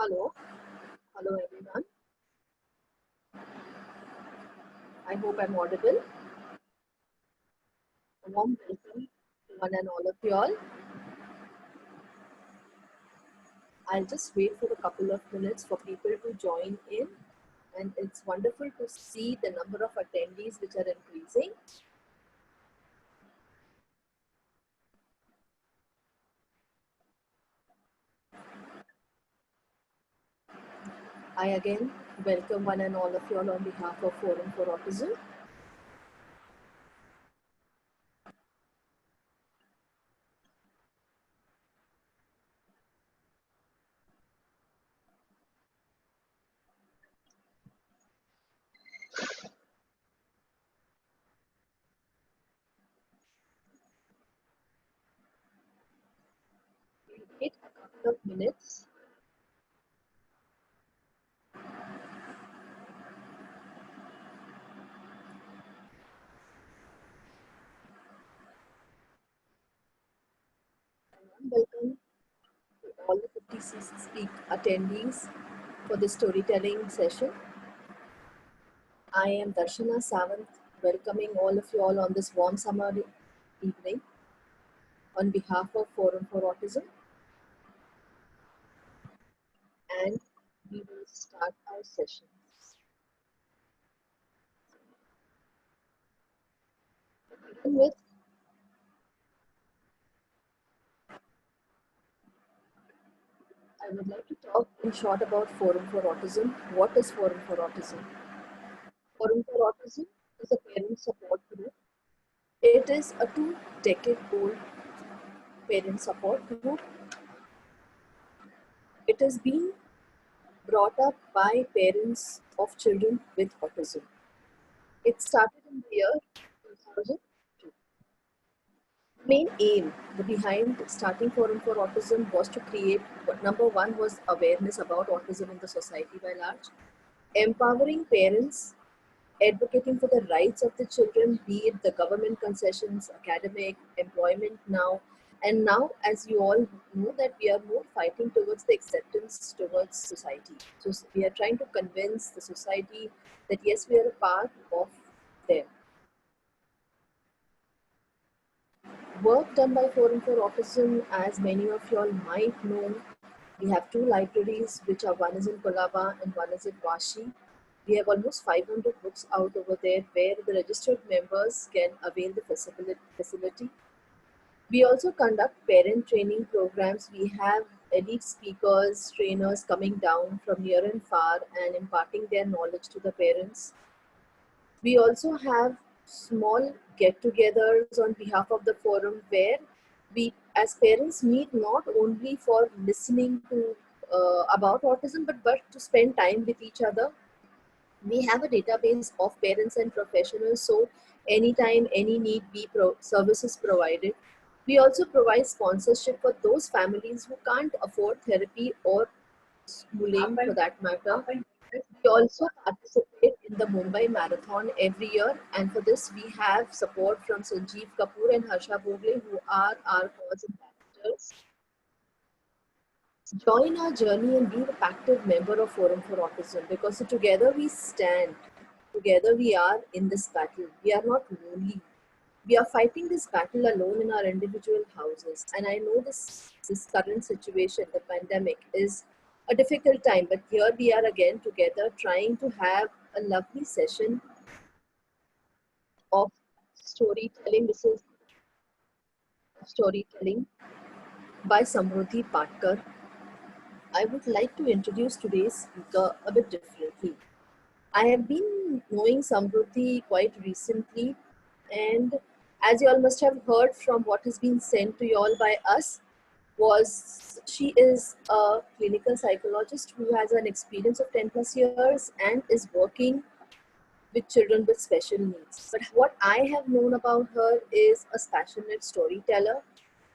Hello, hello everyone. I hope I'm audible. A warm welcome to one and all of you all. I'll just wait for a couple of minutes for people to join in, and it's wonderful to see the number of attendees which are increasing. I again welcome one and all of you all on behalf of Forum for Autism. We'll wait a couple of minutes. Welcome to all the 50 speak attendees for the storytelling session. I am Darshana Sawant, welcoming all of you all on this warm summer evening on behalf of Forum for Autism. And we will start our session. To begin with, I would like to talk in short about Forum for Autism. What is Forum for Autism? Forum for Autism is a parent support group. It is a 2-decade-old parent support group. It is being brought up by parents of children with autism. It started in the year 2002. Main aim behind starting Forum for Autism was to create, number one was awareness about autism in the society by large, empowering parents, advocating for the rights of the children, be it the government concessions, academic, employment now. And now, as you all know, that we are more fighting towards the acceptance towards society. So we are trying to convince the society that yes, we are a part of them. Work done by Forum for Autism, as many of you all might know, we have two libraries, which are one is in Kolaba and one is in Vashi. We have almost 500 books out over there where the registered members can avail the facility. We also conduct parent training programs. We have elite speakers, trainers coming down from near and far and imparting their knowledge to the parents. We also have small get-togethers on behalf of the forum where we as parents meet not only for listening to about autism but to spend time with each other. We have a database of parents and professionals, so anytime any need be services provided. We also provide sponsorship for those families who can't afford therapy or schooling for that matter. We also participate in the Mumbai Marathon every year, and for this we have support from Sanjeev Kapoor and Harsha Bhogle, who are our cause ambassadors. Join our journey and be an active member of Forum for Autism, because together we stand, together we are in this battle. We are not lonely. We are fighting this battle alone in our individual houses. And I know this current situation, the pandemic, is a difficult time, but here we are again together trying to have a lovely session of storytelling. This is storytelling by Samruddhi Patkar. I would like to introduce today's speaker a bit differently. I have been knowing Samruddhi quite recently, and as you all must have heard from what has been sent to you all by us, was she is a clinical psychologist who has an experience of 10 plus years and is working with children with special needs. But what I have known about her is a passionate storyteller,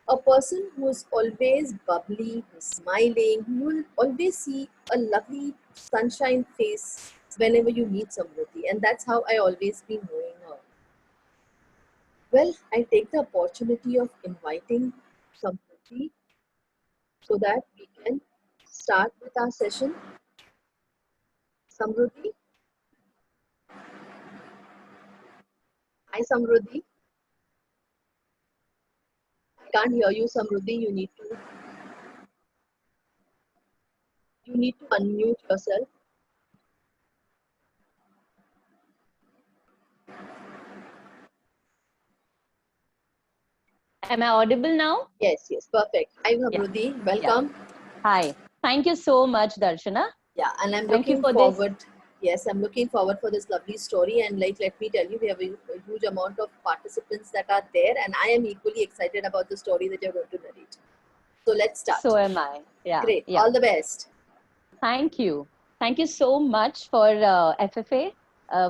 a person who is always bubbly, who's smiling. You will always see a lovely sunshine face whenever you meet somebody, and that's how I always been knowing her. Well, I take the opportunity of inviting somebody so that we can start with our session. Samruddhi. Hi, Samruddhi. I can't hear you, Samruddhi. You need to unmute yourself. Am I audible now? Yes, perfect. Hi, Samruddhi. Welcome. Hi. Thank you so much, Darshana. Yeah, and I'm Thank you looking for forward. Yes, I'm looking forward for this lovely story. And like, let me tell you, we have a huge amount of participants that are there, and I am equally excited about the story that you're going to narrate. So let's start. So am I. Yeah. Great. All the best. Thank you. Thank you so much for FFA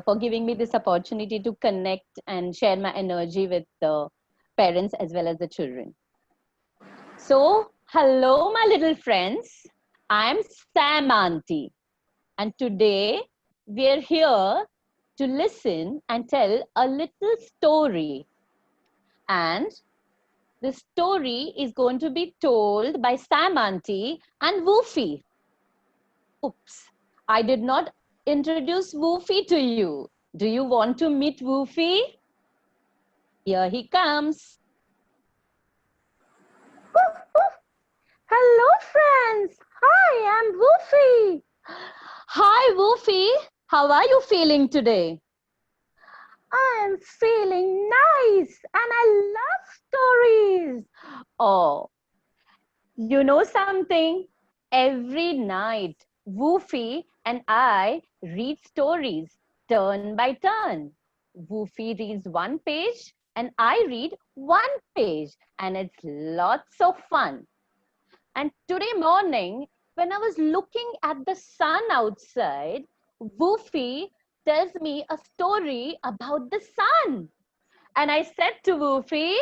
for giving me this opportunity to connect and share my energy with the parents as well as the children. So, hello, my little friends. I'm Sam Auntie, and today we're here to listen and tell a little story. And the story is going to be told by Sam Auntie and Woofy. Oops, I did not introduce Woofy to you. Do you want to meet Woofy? Here he comes. Woof, woof. Hello, friends. Hi, I'm Woofy. Hi, Woofy. How are you feeling today? I'm feeling nice and I love stories. Oh, you know something? Every night, Woofy and I read stories turn by turn. Woofy reads one page and I read one page, and it's lots of fun. And today morning, when I was looking at the sun outside, Woofy tells me a story about the sun. And I said to Woofy,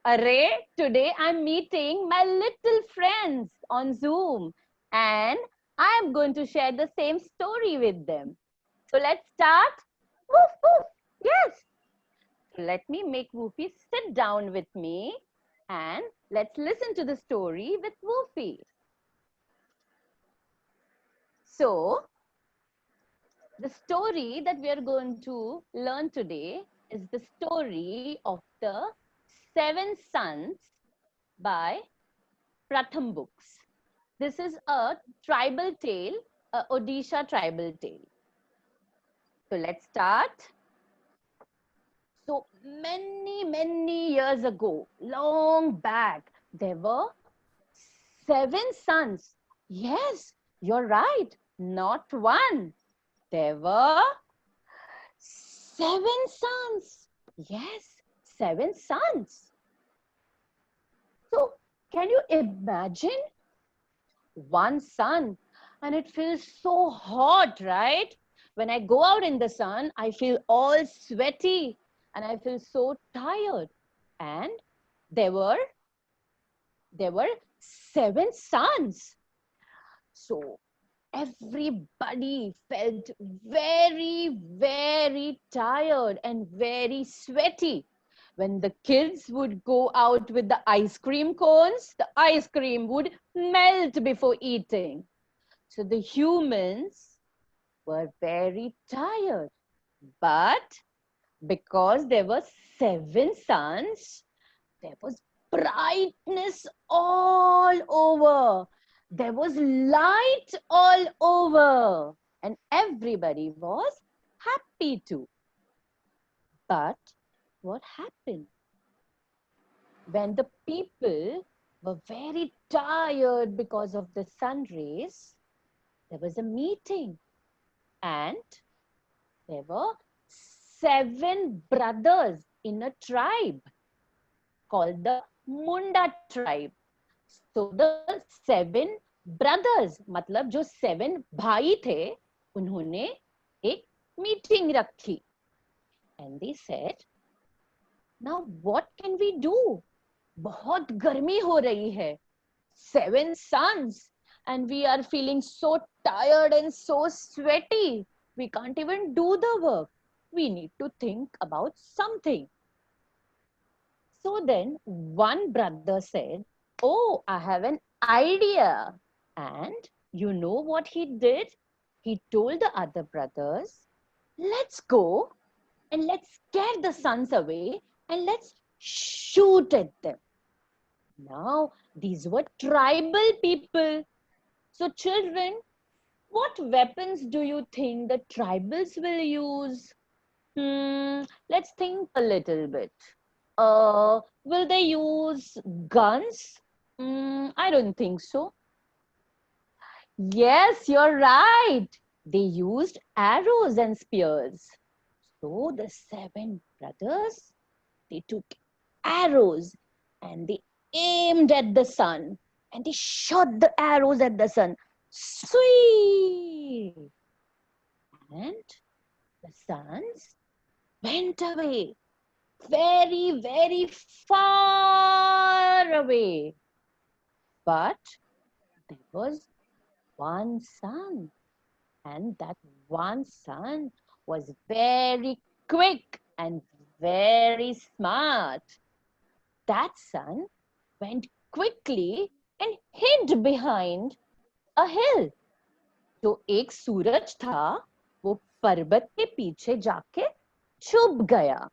Array, today I'm meeting my little friends on Zoom and I'm going to share the same story with them. So let's start. Woof, woof. Yes. So let me make Woofy sit down with me and let's listen to the story with Woofy. So, the story that we are going to learn today is the story of the Seven Sons by Pratham Books. This is a tribal tale, a Odisha tribal tale. So let's start. So many years ago, long back, there were seven sons. Yes, you're right, not one. There were seven sons. Yes, seven sons. So can you imagine one sun? And it feels so hot, right? When I go out in the sun, I feel all sweaty and I feel so tired. And there were seven suns. So everybody felt very tired and very sweaty. When the kids would go out with the ice cream cones, the ice cream would melt before eating. So the humans were very tired. But because there were seven suns, there was brightness all over. There was light all over. And everybody was happy too. But what happened? When the people were very tired because of the sun rays, there was a meeting. And there were seven brothers in a tribe called the Munda tribe. So the seven brothers, मतलब जो seven भाई थे, उन्होंने एक meeting रखी. And they said, now what can we do? बहुत गर्मी हो रही है. Seven suns and we are feeling so tired and so sweaty. We can't even do the work. We need to think about something. So then one brother said, oh, I have an idea. And You know what he did? He told the other brothers, let's go and let's scare the sons away and let's shoot at them. Now, these were tribal people. So, children, what weapons do you think the tribals will use? Let's think a little bit. Will they use guns? I don't think so. Yes, you're right. They used arrows and spears. So the seven brothers, they took arrows and they aimed at the sun and they shot the arrows at the sun. Sweet! And the suns went away, very, very far away. But there was one sun, and that one sun was very quick and very smart. That sun went quickly and hid behind a hill. जो एक सूरज था वो पर्वत के पीछे जाके छुप गया.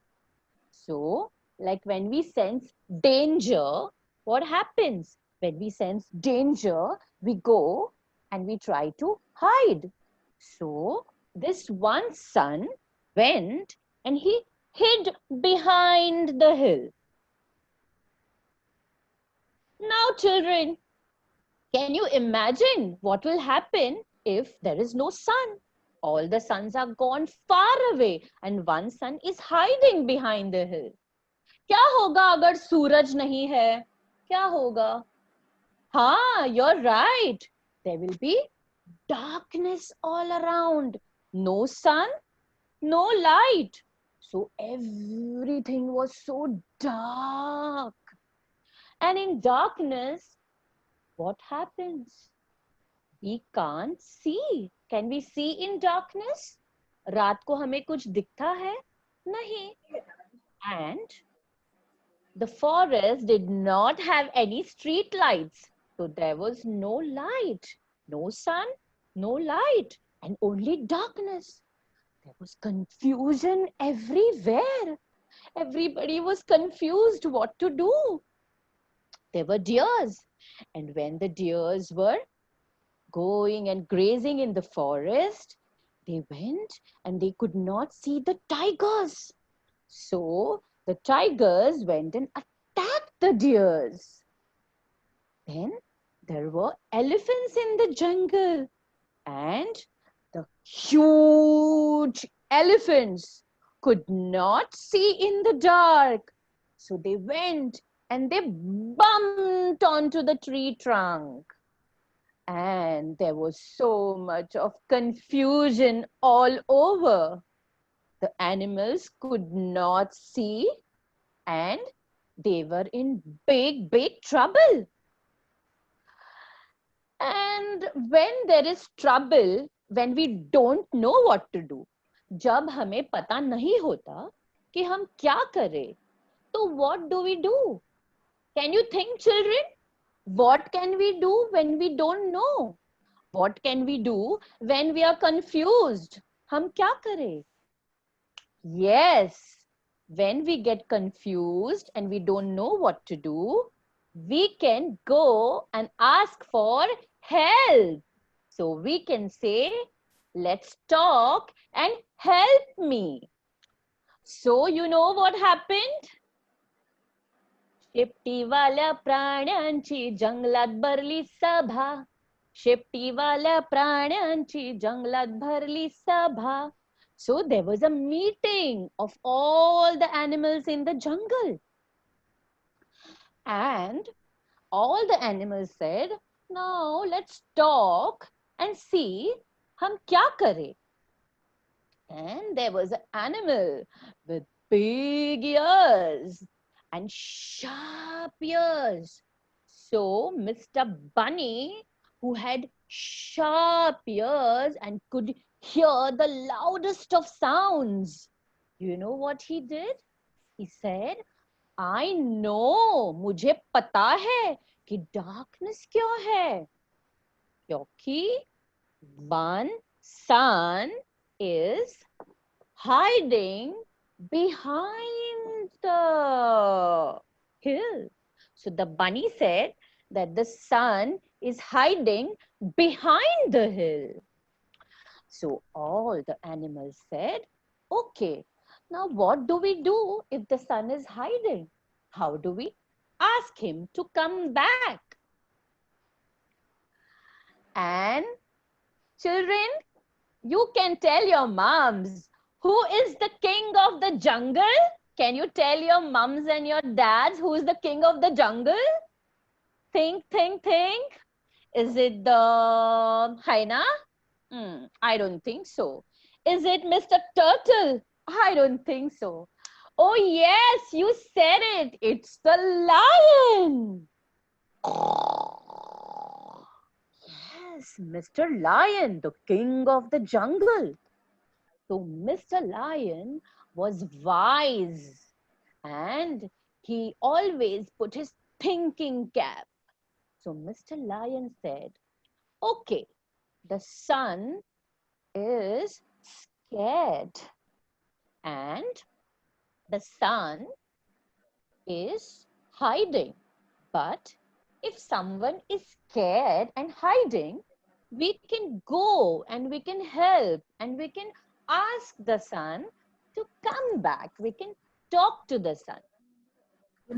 So, like when we sense danger, what happens? When we sense danger, we go and we try to hide. So, this one son went and he hid behind the hill. Now, children, can you imagine what will happen if there is no sun? All the suns are gone far away and one sun is hiding behind the hill. क्या होगा अगर सूरज नहीं है? क्या होगा? हाँ, you're right. There will be darkness all around. No sun, no light. So everything was so dark. And in darkness, what happens? We can't see. Can we see in darkness? रात को हमें कुछ दिखता है? नहीं. And the forest did not have any street lights. So there was no light, no sun, no light, and only darkness. There was confusion everywhere. Everybody was confused what to do. There were deers. And when the deers were going and grazing in the forest, they went and they could not see the tigers. So the tigers went and attacked the deers. Then there were elephants in the jungle, and the huge elephants could not see in the dark. So they went and they bumped onto the tree trunk. And there was so much of confusion all over. The animals could not see and they were in big, big trouble. And when there is trouble, when we don't know what to do, जब हमें पता नहीं होता कि हम क्या करें, तो what do we do? Can you think, children? What can we do when we don't know? What can we do when we are confused? हम क्या करें? Yes, when we get confused and we don't know what to do, we can go and ask for help. So we can say, let's talk and help me. So you know what happened? शेपटीवाल्या प्राण्यांची जंगलात भरली सभा. शेपटीवाल्या प्राण्यांची जंगलात भरली सभा. So there was a meeting of all the animals in the jungle. And all the animals said, now let's talk and see हम क्या करें. And there was an animal with big ears and sharp ears. So Mr. Bunny, who had sharp ears and could hear the loudest of sounds, you know what he did? He said, I know, मुझे पता है कि darkness क्यों है. क्योंकि one son is hiding behind the hill. So the bunny said that the sun is hiding behind the hill. So all the animals said, okay, now what do we do if the sun is hiding? How do we ask him to come back? And children, you can tell your moms, who is the king of the jungle? Can you tell your mums and your dads who is the king of the jungle? Think, think, think. Is it the hyena? I don't think so. Is it Mr. Turtle? I don't think so. Oh yes, you said it. It's the lion. Yes, Mr. Lion, the king of the jungle. So Mr. Lion was wise and he always put his thinking cap. So Mr. Lion said, okay, the sun is scared and the sun is hiding. But if someone is scared and hiding, we can go and we can help and we can ask the sun to come back. We can talk to the sun. So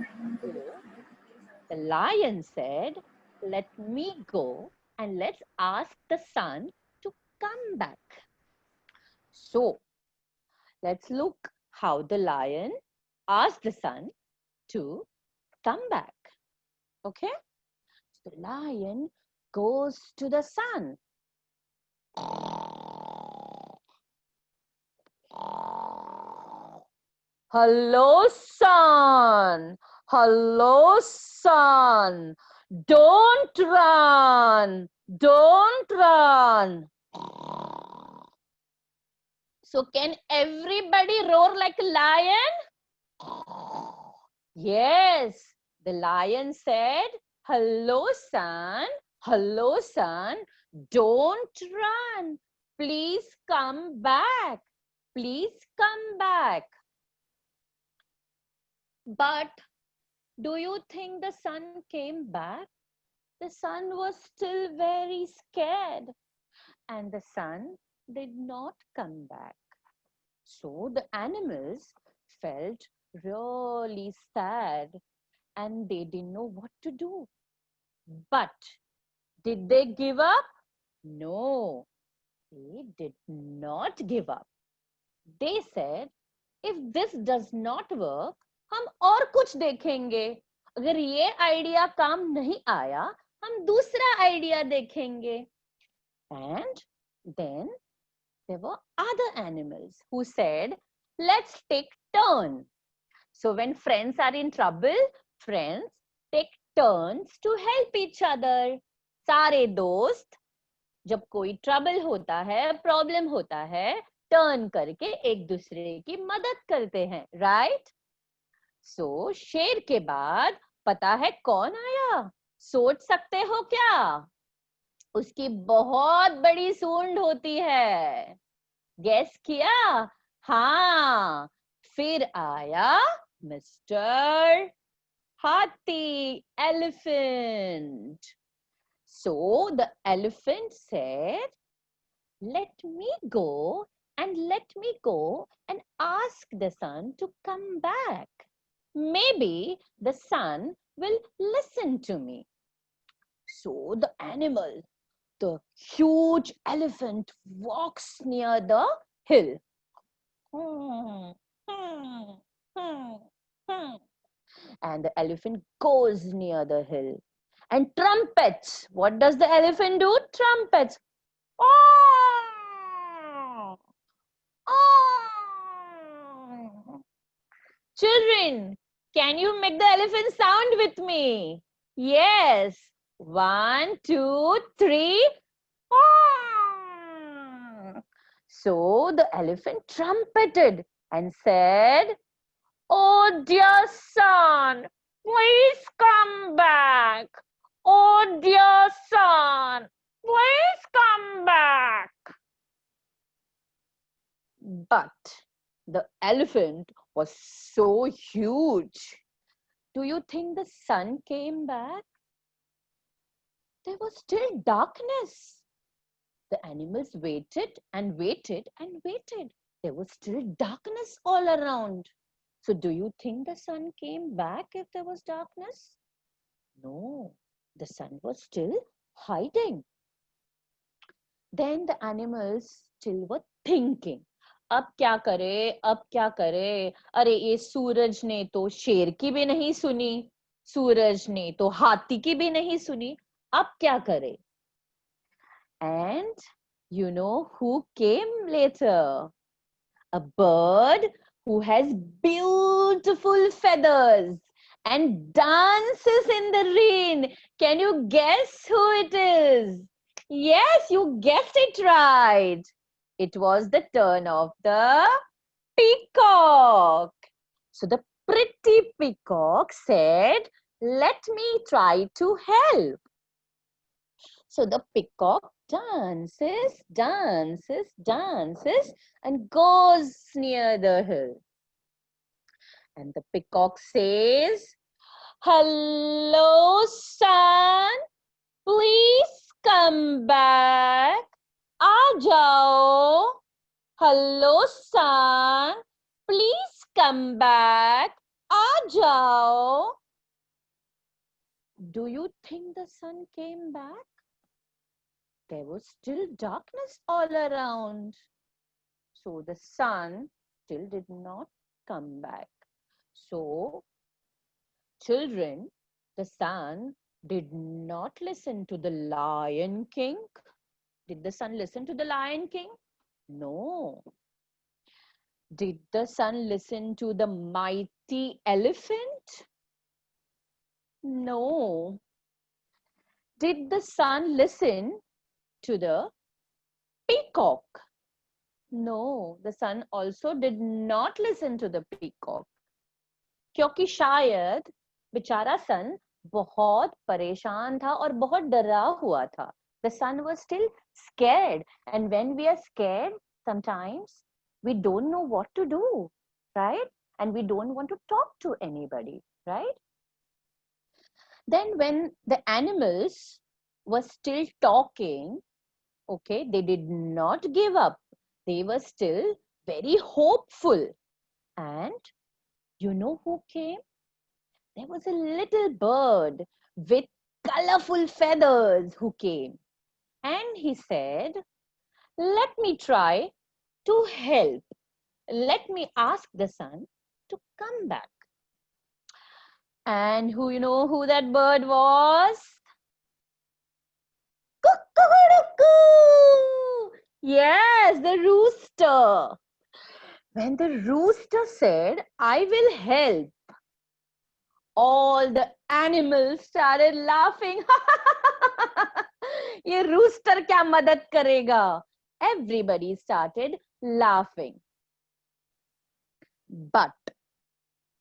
the lion said, let me go and let's ask the sun to come back. So let's look how the lion asked the sun to come back. Okay? So the lion goes to the sun. Hello, sun. Hello, sun. Don't run. Don't run. So can everybody roar like a lion? Yes. The lion said, hello, sun. Hello, sun. Don't run. Please come back. Please come back. But do you think the sun came back? The sun was still very scared and the sun did not come back. So the animals felt really sad and they didn't know what to do. But did they give up? No, they did not give up. They said, if this does not work, हम और कुछ देखेंगे. अगर ये idea काम नहीं आया, हम दूसरा आइडिया देखेंगे. And then there were other animals who said, let's take turn. So when friends are in trouble, friends take turns to help each other. सारे दोस्त जब कोई ट्रबल होता है, प्रॉब्लम होता है, टर्न करके एक दूसरे की मदद करते हैं, राइट? सो शेर के बाद पता है कौन आया? सोच सकते हो क्या? उसकी बहुत बड़ी सूंड होती है. गेस किया? हाँ, फिर आया मिस्टर हाथी, elephant. So the elephant said, let me go and ask the sun to come back. Maybe the sun will listen to me. So the animal, the huge elephant, walks near the hill. And the elephant goes near the hill and trumpets. What does the elephant do? Trumpets. Children, can you make the elephant sound with me? Yes. 1, 2, 3. So the elephant trumpeted and said, oh dear sun, please come back. Oh dear sun, But the elephant was so huge. Do you think the sun came back? There was still darkness. The animals waited and waited and waited. There was still darkness all around. So, do you think the sun came back if there was darkness? No, the sun was still hiding. Then the animals still were thinking. अब क्या करे, अब क्या करे? अरे ये सूरज ने तो शेर की भी नहीं सुनी, सूरज ने तो हाथी की भी नहीं सुनी, अब क्या करे? And you know who came later? A bird who has beautiful feathers and dances in the rain. Can you guess who it is? Yes, you guessed it right. It was the turn of the peacock. So the pretty peacock said, "Let me try to help." So the peacock dances, dances, dances, and goes near the hill. And the peacock says, "Hello, sun, please come back. आ जाओ. Hello, sun, please come back. आ जाओ." Do you think the sun came back? There was still darkness all around. So the sun still did not come back. So, children, the sun did not listen to the Lion King. Did the sun listen to the Lion King? No. Did the sun listen to the mighty elephant? No. Did the sun listen to the peacock? No, the sun also did not listen to the peacock. क्योंकि शायद बेचारा सन बहुत परेशान था और बहुत डरा हुआ था. The sun was still scared, and when we are scared, sometimes we don't know what to do, right? And we don't want to talk to anybody, right? Then when the animals were still talking, okay, they did not give up. They were still very hopeful. And you know who came? There was a little bird with colorful feathers who came. And he said, "Let me try to help. Let me ask the sun to come back." And who you know who that bird was? Cuckoo! Yes, the rooster. When the rooster said, "I will help," all the animals started laughing. ये rooster क्या मदद करेगा? Everybody started laughing. But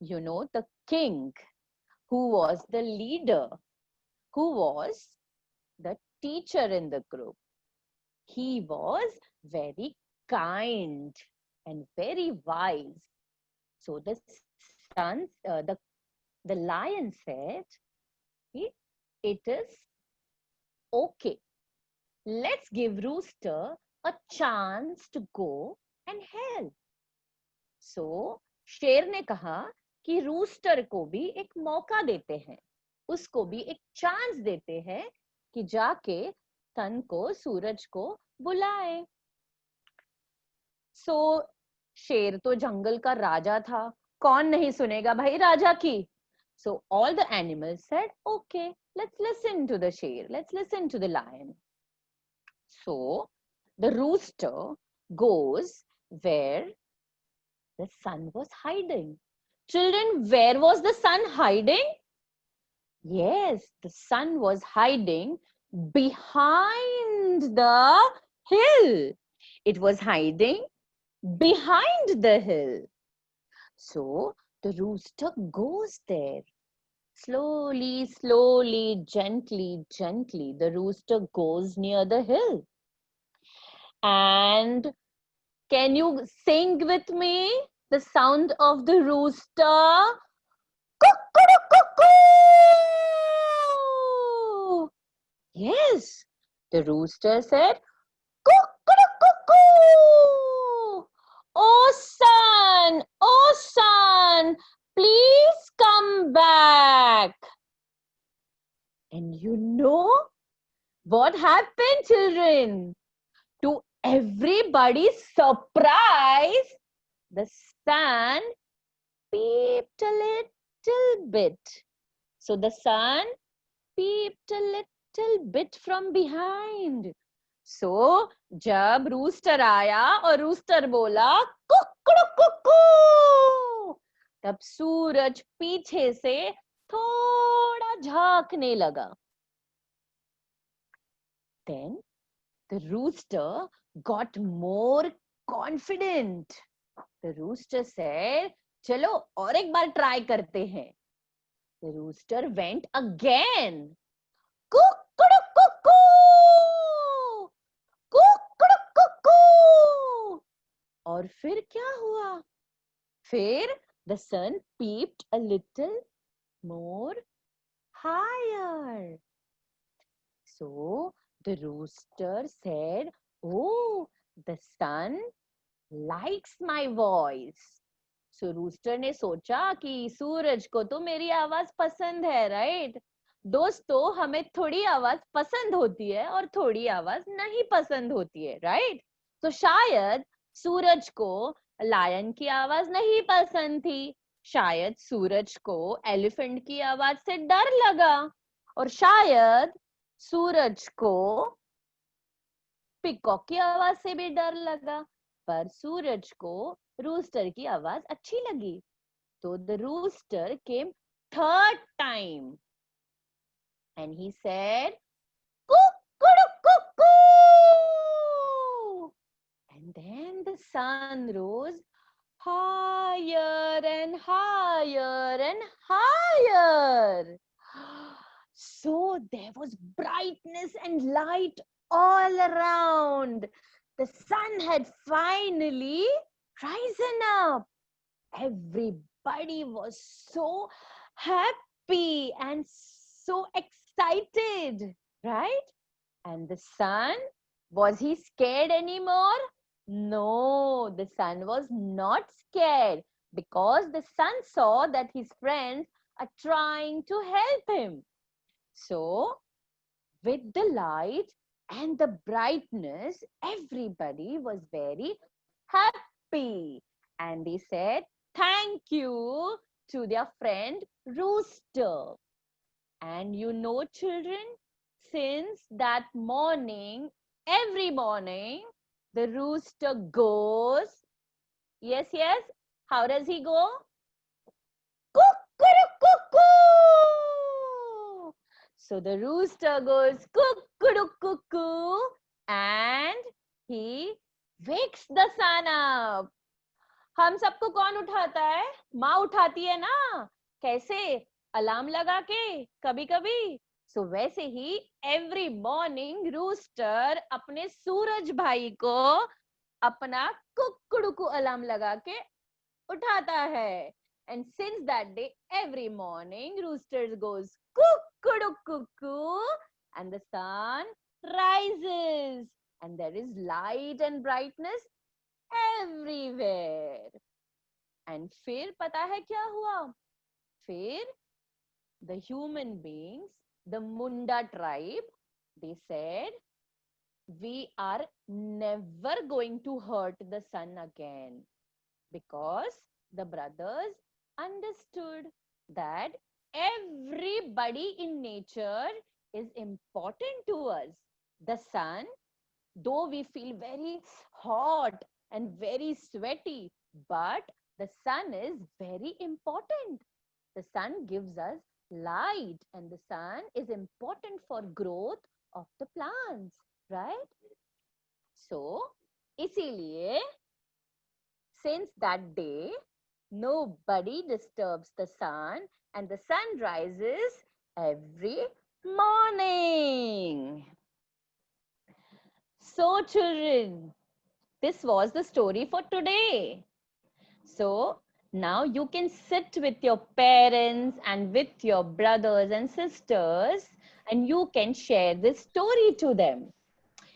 you know, the king, who was the leader, who was the teacher in the group, he was very kind and very wise. So the son, the lion said, "It is okay. Let's give Rooster a chance to go and help." So शेर ने कहा कि rooster को भी एक मौका देते हैं, उसको भी एक चांस देते हैं कि जाके सन को, सूरज को बुलाए. सो शेर तो जंगल का राजा था, कौन नहीं सुनेगा भाई राजा की. So all the animals said, "Okay, let's listen to the शेर, let's listen to the lion." So the rooster goes where the sun was hiding. Children, where was the sun hiding? Yes, the sun was hiding behind the hill. It was hiding behind the hill. So the rooster goes there. Slowly, slowly, gently, gently, the rooster goes near the hill. And Can you sing with me the sound of the rooster? Cuckoo! Yes, the rooster said, cuckoo! Oh son, please come back. And you know what happened, children? To everybody's surprise, the sun peeped a little bit. So the sun peeped a little bit from behind. So जब rooster आया और rooster बोला कुकड़ू कुकू, तब सूरज पीछे से थोड़ा झांकने लगा. Then the rooster got more confident. The rooster said, चलो और एक बार ट्राई करते हैं. The rooster went again. कुकड़ू कुकू, कुकड़ू कुकू. और फिर क्या हुआ? फिर the sun peeped a little more higher. So the rooster said, oh, the sun likes my voice. So rooster ने सोचा कि सूरज को तो मेरी आवाज पसंद है, राइट? दोस्तों, हमें थोड़ी आवाज पसंद होती है और थोड़ी आवाज नहीं पसंद होती है, राइट? तो शायद सूरज को लायन की आवाज नहीं पसंद थी, शायद सूरज को एलिफेंट की आवाज से डर लगा, और शायद सूरज को पिकॉक की आवाज से भी डर लगा, पर सूरज को रूस्टर की आवाज अच्छी लगी. तो the rooster came third time and he said कुकड़ू कुकू, and then the sun rose higher and higher and higher. So there was brightness and light all around. The sun had finally risen up. Everybody was so happy and so excited, right? And the sun, was he scared anymore? No, the sun was not scared, because the sun saw that his friends are trying to help him. So, with the light and the brightness, everybody was very happy. And they said thank you to their friend Rooster. And you know, children, since that morning, every morning, the rooster goes. Yes, yes. How does he go? Cuckoo, cuckoo. So the rooster goes cuckoo, cuckoo, and he wakes the sun up. हम सबको कौन उठाता है? माँ उठाती है ना. कैसे? अलार्म लगा के, कभी कभी. सो वैसे ही एवरी मॉर्निंग रूस्टर अपने सूरज भाई को अपना कुकड़ू अलार्म लगा के उठाता है. And since that day, every morning, rooster goes cuckoo, cuckoo, and the sun rises, and there is light and brightness everywhere. And फिर पता है क्या हुआ? फिर the human beings, the Munda tribe, they said, we are never going to hurt the sun again, because the brothers understood that everybody in nature is important to us. The sun, though we feel very hot and very sweaty, but the sun is very important. The sun gives us light, and the sun is important for growth of the plants, right? So, इसीलिए, since that day, nobody disturbs the sun, and the sun rises every morning. So, children, this was the story for today. So now you can sit with your parents and with your brothers and sisters, and you can share this story to them.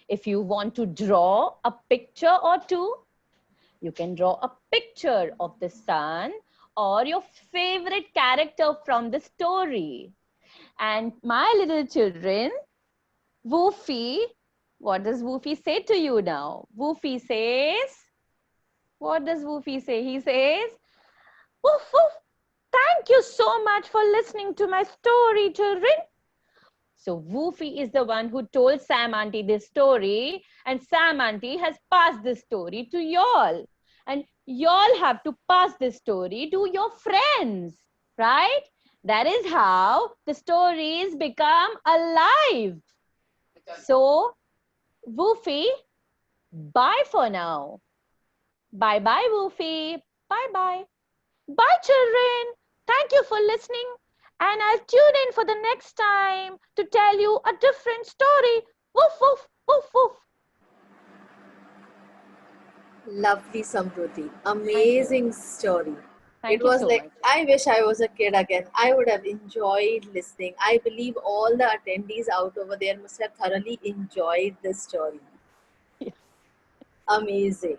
If you want to draw a picture or two, you can draw a picture of the sun or your favorite character from the story. And my little children, Woofy, what does Woofy say to you now? Woofy says, what does Woofy say? He says, woof, woof, thank you so much for listening to my story, children. So Woofy is the one who told Sam Auntie this story, and Sam Auntie has passed this story to y'all. And y'all have to pass this story to your friends, right? That is how the stories become alive. So, Woofy, bye for now. Bye-bye, Woofy. Bye-bye. Bye, children. Thank you for listening. And I'll tune in for the next time to tell you a different story. Woof, woof, woof, woof. Lovely, Samruddhi. Amazing story. Thank It you was so like, much. I wish I was a kid again. I would have enjoyed listening. I believe all the attendees out over there must have thoroughly enjoyed this story. Yeah. Amazing.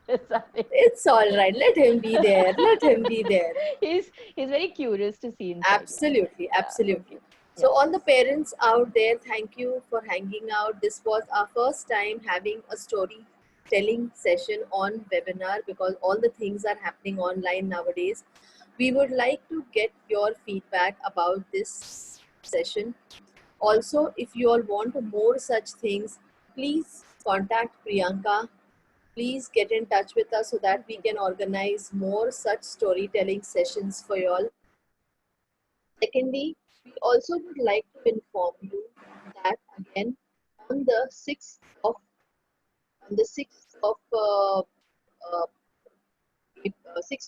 Sorry. It's all right. Let him be there. Let him be there. He's very curious to see inside. Absolutely. Yeah. Absolutely. So, all the parents out there, thank you for hanging out. This was our first time having a storytelling session on webinar because all the things are happening online nowadays. We would like to get your feedback about this session. Also, if you all want more such things, please contact Priyanka. Please get in touch with us so that we can organize more such storytelling sessions for you all. Secondly, we also would like to inform you that again on the 6th of 6th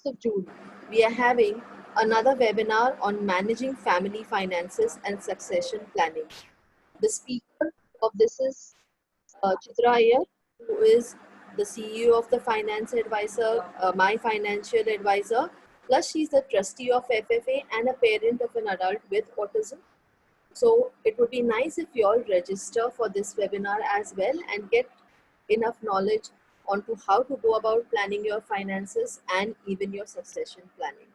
of June, we are having another webinar on managing family finances and succession planning. The speaker of this is Chitra Iyer, who is the CEO of the Finance Advisor, my financial advisor. Plus, she's the trustee of FFA and a parent of an adult with autism. So it would be nice if you all register for this webinar as well and get enough knowledge onto how to go about planning your finances and even your succession planning.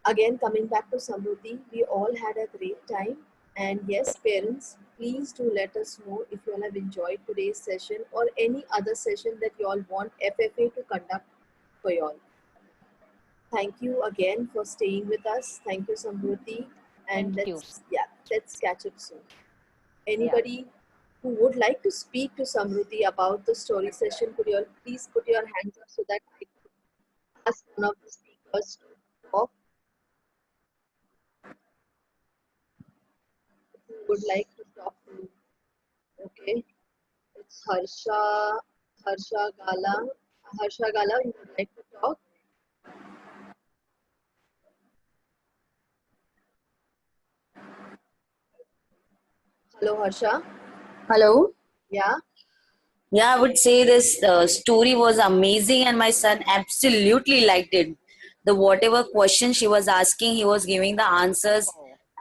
Again, coming back to Samruddhi, we all had a great time. And yes, parents, please do let us know if you all have enjoyed today's session or any other session that you all want FFA to conduct for you all. Thank you again for staying with us. Thank you, Samruddhi. And let's catch up soon. Anybody who would like to speak to Samruddhi about the story session, could you all please put your hands up so that I can ask one of the speakers to talk? Who would like to talk to? Okay, it's Harsha Gala. Harsha Gala, you would like to talk? Hello, Harsha. Hello. Yeah. Yeah, I would say this story was amazing, and my son absolutely liked it. The whatever question she was asking, he was giving the answers,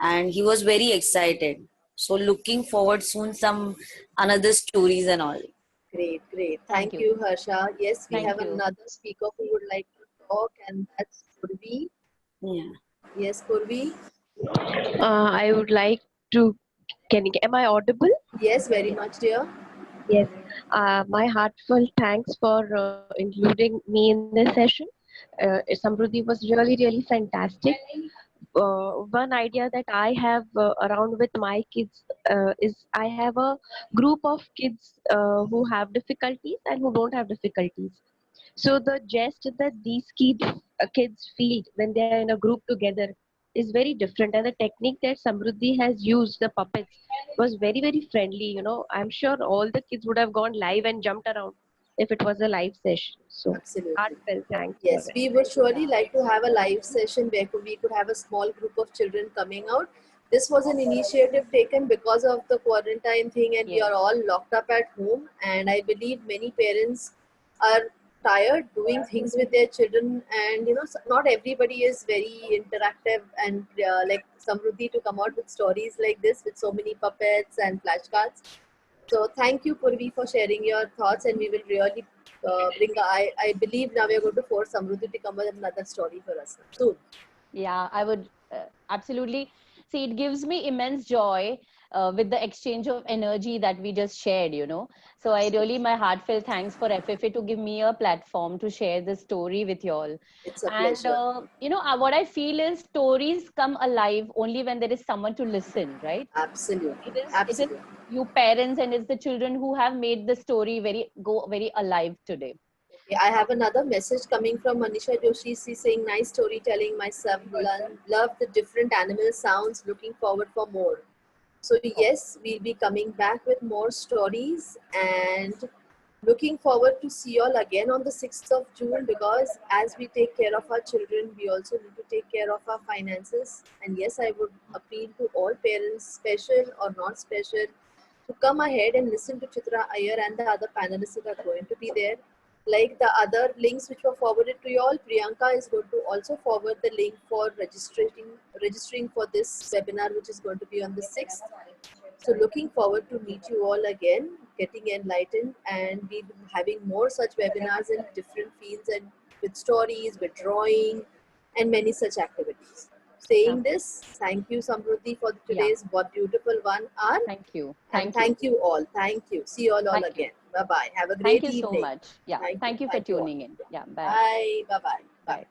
and he was very excited. So looking forward soon some another stories and all. Great, great. Thank you, Harsha. Yes, we have another speaker who would like to talk, and that's Purvi. Yeah. Yes, Purvi. I would like to. Am I audible? Yes, very much, dear. Yes. My heartfelt thanks for including me in this session. Samruddhi was really, really fantastic. One idea that I have around with my kids is I have a group of kids who have difficulties and who don't have difficulties. So the jest that these kids feel when they are in a group together is very different, and the technique that Samruddhi has used, the puppets, was very, very friendly. I'm sure all the kids would have gone live and jumped around if it was a live session. So absolutely, heartfelt thanks. Yes, we would surely like to have a live session where we could have a small group of children coming out. this was an initiative taken because of the quarantine thing, and we Yes. are all locked up at home. And I believe many parents are tired doing things with their children, and not everybody is very interactive and like Samruddhi to come out with stories like this with so many puppets and flashcards. So thank you, Purvi, for sharing your thoughts, and we will really I believe now we are going to force Samruddhi to come with another story for us soon. Yeah, I would absolutely see. It gives me immense joy with the exchange of energy that we just shared, you know. So I really, my heartfelt thanks for FFA to give me a platform to share this story with y'all. It's a And pleasure. what I feel is stories come alive only when there is someone to listen, right? Absolutely. It is Absolutely. you parents and it's the children who have made the story very alive today. Okay, I have another message coming from Manisha Joshi. She's saying, nice storytelling. My son love the different animal sounds. Looking forward for more. So yes, we'll be coming back with more stories, and looking forward to see you all again on the 6th of June, because as we take care of our children, we also need to take care of our finances. And yes, I would appeal to all parents, special or not special, to come ahead and listen to Chitra Iyer and the other panelists that are going to be there. Like the other links which were forwarded to you all, Priyanka is going to also forward the link for registering for this webinar, which is going to be on the 6th. So looking forward to meet you all again, getting enlightened, and we'll be having more such webinars in different fields and with stories, with drawing, and many such activities. Saying this, thank you, Samruddhi, for Yeah, today's beautiful 1 hour. thank you. And Thank you. thank you all. Thank you. See you all Thank you. again. Bye bye. Have a Thank great you so evening. much. Yeah, Thank you. thank you for Thank you all. tuning in. Yeah, bye. Bye. Bye bye. Bye. Bye.